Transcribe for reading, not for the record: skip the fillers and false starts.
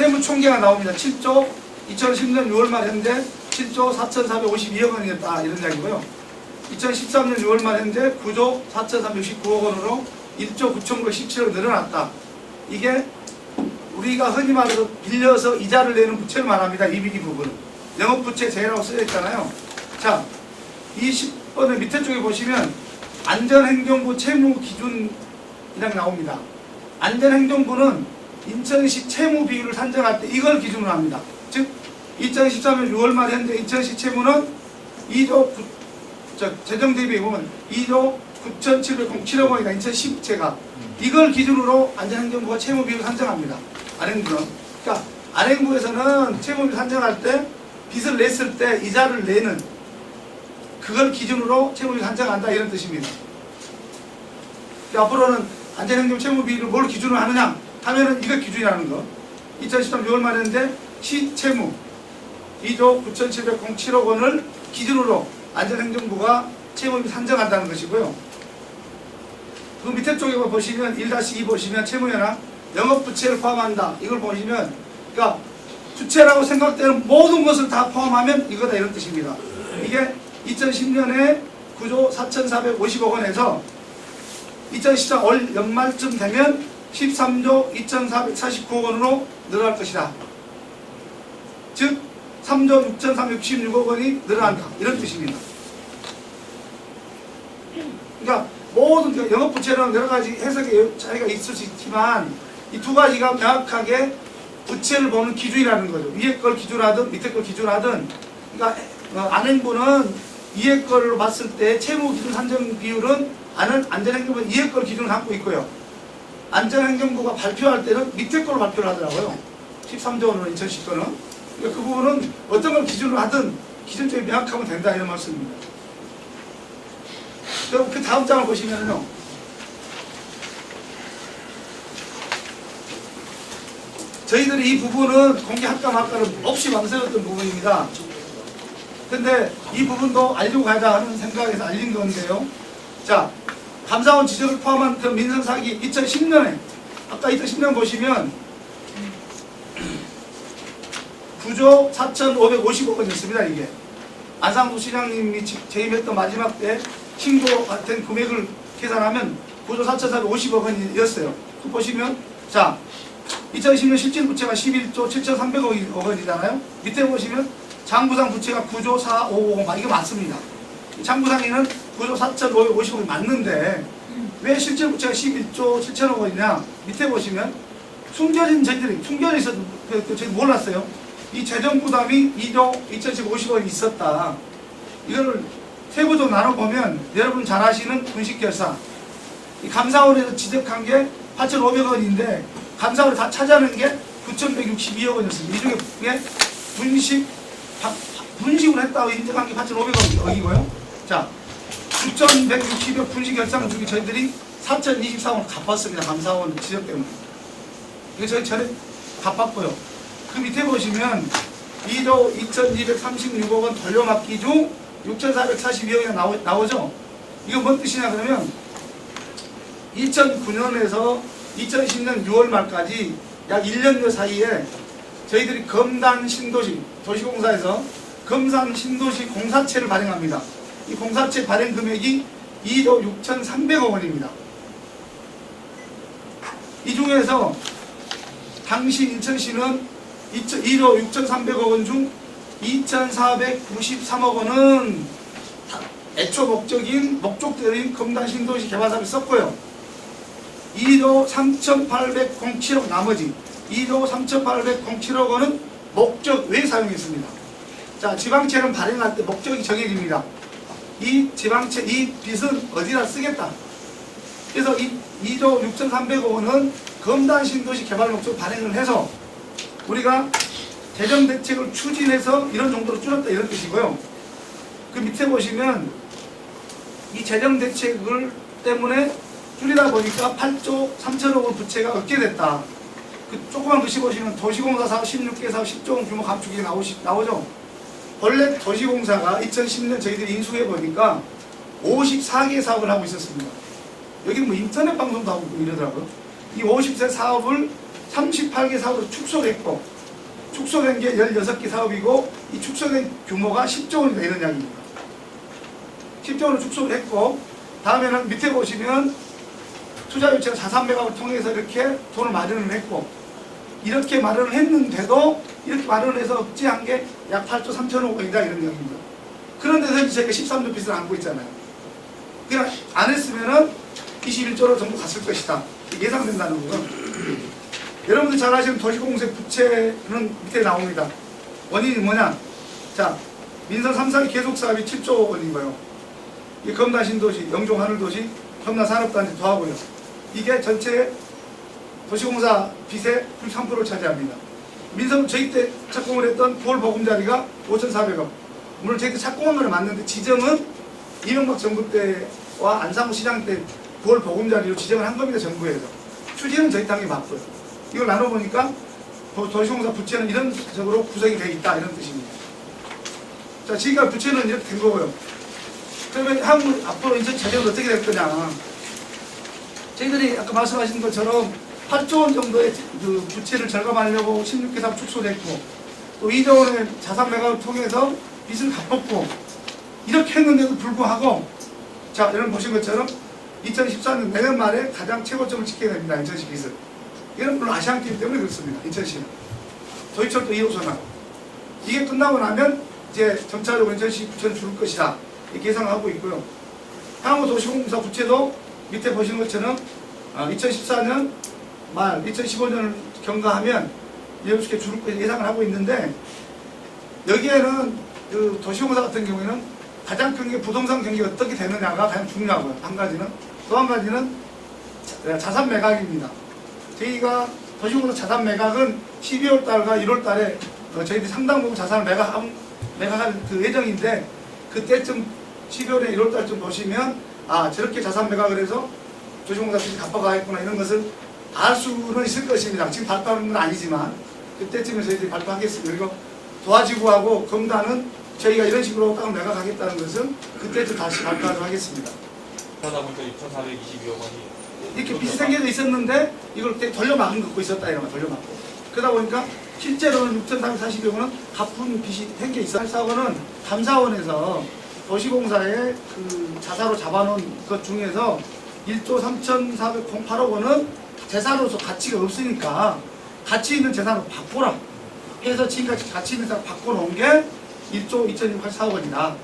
세무총계가 나옵니다. 7조 2010년 6월 말 현재 7조 4,452억 원이었다 이런 이야기고요. 2013년 6월 말 현재 9조 4,369억 원으로 1조 9,917억 늘어났다. 이게 우리가 흔히 말해서 빌려서 이자를 내는 부채를 말합니다. 이 부분은 영업부채 제외라고 쓰여 있잖아요. 자, 이 10번의 밑에 쪽에 보시면 안전행정부 채무기준이라고 나옵니다. 안전행정부는 인천시 채무 비율을 산정할 때 이걸 기준으로 합니다. 즉 2013년 6월 말 현재 인천시 채무는 2조 재정 대비에 보면 2조 9,707억 원이다. 인천시 부채가 이걸 기준으로 안전행정부가 채무 비율을 산정합니다. 안행부는. 그러니까 안행부에서는 채무 비율 산정할 때 빚을 냈을 때 이자를 내는 그걸 기준으로 채무 비율을 산정한다 이런 뜻입니다. 앞으로는 안전행정 채무 비율을 뭘 기준으로 하느냐 하면은 이거 기준이라는 거. 2013년 6월 말인데 시채무 2조 9,707억 원을 기준으로 안전행정부가 채무비 산정한다는 것이고요. 그 밑에 쪽에 보시면 1-2 보시면 채무연합 영업부채를 포함한다. 이걸 보시면 그러니까 부채라고 생각되는 모든 것을 다 포함하면 이거다 이런 뜻입니다. 이게 2010년에 9조 4,450억 원에서 2014 올 연말쯤 되면 13조 2,449억 원으로 늘어날 것이다. 즉 3조 6,366억 원이 늘어난다. 이런 뜻입니다. 그러니까 모든 영업부채는 여러 가지 해석의 차이가 있을 수 있지만 이 두 가지가 명확하게 부채를 보는 기준이라는 거죠. 위에 걸 기준하든 밑에 걸 기준하든 그러니까 안행부는 위에 걸로 봤을 때 채무 기준 산정 비율은 안전행정부는 위에 걸 기준을 삼고 있고요. 안전행정부가 발표할 때는 밑에 걸로 발표를 하더라고요. 13조 원으로 인천시 거는. 그러니까 그 부분은 어떤 걸 기준으로 하든 기준점이 명확하면 된다 이런 말씀입니다. 그럼 그 다음 장을 보시면요. 저희들이 이 부분은 공개 할까 말까는 없이 만들었던 부분입니다. 근데 이 부분도 알리고 가자 하는 생각에서 알린 건데요. 자, 감사원 지적을 포함한 그 민생사기 2010년에 아까 2010년 보시면 9조 4,550억 원이었습니다. 이게 안상수 시장님이 재임했던 마지막 때 신고된 금액을 계산하면 9조 4,450억 원이었어요. 그 보시면 자 2020년 실질 부채가 11조 7,300억 원이잖아요. 밑에 보시면 장부상 부채가 9조 4,550억 원 이게 맞습니다. 장부상에는 9조 4,550억 원이 맞는데 왜 실질 부채가 11조 7천억 원이냐 밑에 보시면 숨겨진 있어도 저희 몰랐어요. 이 재정 부담이 2조 2,750억 원이 있었다. 이거를 세부적으로 나눠보면 여러분 잘 아시는 분식결산 이 감사원에서 지적한 게 8,500억 원인데 감사원이 다 찾아낸 게 9,162억 원이었습니다. 이 중에 분식을 했다고 인정한 게 8,500억이고요. 자, 9,160억 분식 결산 중에 저희들이 4,023원 갚았습니다. 감사원 지적 때문에. 이거 저희 전에 갚았고요. 그 밑에 보시면 2조 2,236억 원 돌려막기 중 6,442억이 나오죠. 이거 뭔 뜻이냐 그러면 2009년에서 2010년 6월 말까지 약 1년여 사이에 저희들이 검단 신도시 도시공사에서 검산 신도시 공사채를 발행합니다. 이 공사채 발행 금액이 2조 6,300억 원입니다. 이 중에서 당시 인천시는 2조 6,300억 원 중 2,493억 원은 애초 목적대로인 검단 신도시 개발사업에 썼고요. 2조 3,807억 나머지 2조 3,807억 원은 목적 외에 사용했습니다. 자, 지방채는 발행할 때 목적이 정해집니다. 이 지방채, 이 빚은 어디다 쓰겠다. 그래서 이 2조 6,300억 원은 검단 신도시 개발 목적 발행을 해서 우리가 재정대책을 추진해서 이런 정도로 줄였다 이런 뜻이고요. 그 밑에 보시면 이 재정대책을 때문에 줄이다 보니까 8조 3천억 원 부채가 얻게 됐다. 그 조그만 글씨 보시면 도시공사 사업 16개 사업 10조 원 규모 감축이 나오죠. 원래 도시공사가 2010년 저희들이 인수해 보니까 54개 사업을 하고 있었습니다. 여기는 뭐 인터넷 방송도 하고 이러더라고요. 이 50세 사업을 38개 사업으로 축소했고 축소된 게 16개 사업이고 이 축소된 규모가 10조 원이 되는 이야기입니다. 10조 원을 축소를 했고 다음에는 밑에 보시면 투자유치가 자산매각을 통해서 이렇게 돈을 마련을 했고 이렇게 마련을 했는데도 이렇게 마련을 해서 억제한 게 약 8조 3천억 원이다 이런 이야기입니다. 그런데도 저희가 13조 빚을 안고 있잖아요. 그냥 안 했으면은 21조로 전부 갔을 것이다. 예상된다는 거죠. 여러분들 잘 아시는 도시공사 부채는 밑에 나옵니다. 원인이 뭐냐? 자, 민선 3사기 계속사업이 7조 원인 거예요. 이 검단 신도시, 영종 하늘도시, 검단 산업단지 더하고요. 이게 전체 도시공사 빚의 93%를 차지합니다. 민선 저희 때 착공을 했던 9월 보금자리가 5,400억. 물론 저희 때 착공한 건 맞는데 지정은 이명박 정부 때와 안상호 시장 때 9월 보금자리로 지정을 한 겁니다. 정부에서. 추진은 저희 땅이 맞고요. 이걸 나눠보니까 도시공사 부채는 이런 식으로 구성이 되어 있다 이런 뜻입니다. 자, 지금까지 부채는 이렇게 된 거고요. 그러면 한국 앞으로 인천 재정은 어떻게 될 거냐? 저희들이 아까 말씀하신 것처럼 8조 원 정도의 그 부채를 절감하려고 16개 사업 축소됐고 또 2조 원의 자산 매각을 통해서 빚을 갚았고 이렇게 했는데도 불구하고 자, 여러분 보신 것처럼 2014년 내년 말에 가장 최고점을 찍게 됩니다. 인천시 빚을. 이건 물론 아시안게임 때문에 그렇습니다. 인천시는. 도시철도 2호선하고. 이게 끝나고 나면 이제 점차적으로 인천시 부채를 줄을 것이다. 이렇게 예상하고 있고요. 향후 도시공사 부채도 밑에 보시는 것처럼 2014년 말 2015년을 경과하면 이렇게 줄을 것이 예상을 하고 있는데 여기에는 그 도시공사 같은 경우에는 가장 큰 게 부동산 경기가 어떻게 되느냐가 가장 중요하고요. 한 가지는. 또 한 가지는 자산 매각입니다. 저희가 도시공사 자산 매각은 12월 달과 1월 달에 저희들이 상당 부분 자산을 매각할 그 예정인데 그때쯤 12월에 1월 달쯤 보시면 아 저렇게 자산 매각을 해서 도시공사 빚이 갚아가겠구나 이런 것을 알 수는 있을 것입니다. 지금 발표하는 건 아니지만 그때쯤에 저희들이 발표하겠습니다. 그리고 도화지구하고 검단은 저희가 이런 식으로 땅을 매각하겠다는 것은 그때쯤 다시 발표하도록 하겠습니다. 그러다 보니까 6,422억 원이 이렇게 빚이 생겨져 있었는데 이걸 돌려막은 거 갖고 있었다 이런 거 돌려막고 그러다 보니까 실제로는 6,442억 원은 갚은 빚이 생겨 있어요. 8사원은 감사원에서 도시공사의 그 자사로 잡아놓은 것 중에서 1조 3,408억 원은 재산으로서 가치가 없으니까 가치 있는 재산으로 바꾸라 해서 지금까지 가치 있는 재산으로 바꿔놓은 게 1조 2,284억 원이다.